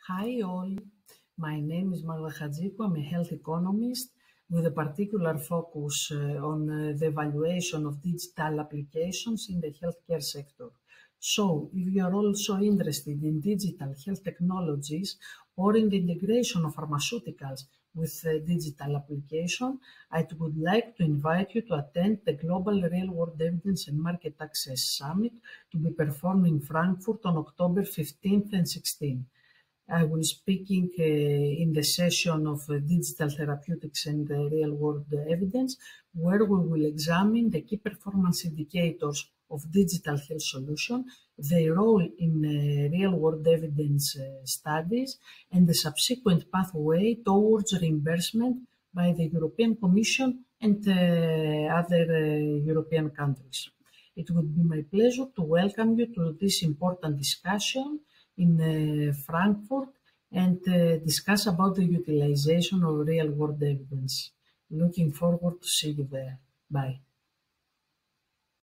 Hi all, my name is Magda Hadjikou. I'm a health economist with a particular focus on the evaluation of digital applications in the healthcare sector. So, if you are also interested in digital health technologies or in the integration of pharmaceuticals with digital application, I would like to invite you to attend the Global Real-World Evidence and Market Access Summit to be performed in Frankfurt on October 15th and 16th. I will be speaking in the session of digital therapeutics and real-world evidence, where we will examine the key performance indicators of digital health solutions, their role in real-world evidence studies, and the subsequent pathway towards reimbursement by the European Commission and other European countries. It would be my pleasure to welcome you to this important discussion in Frankfurt and discuss about the utilization of real-world evidence. Looking forward to see you there. Bye.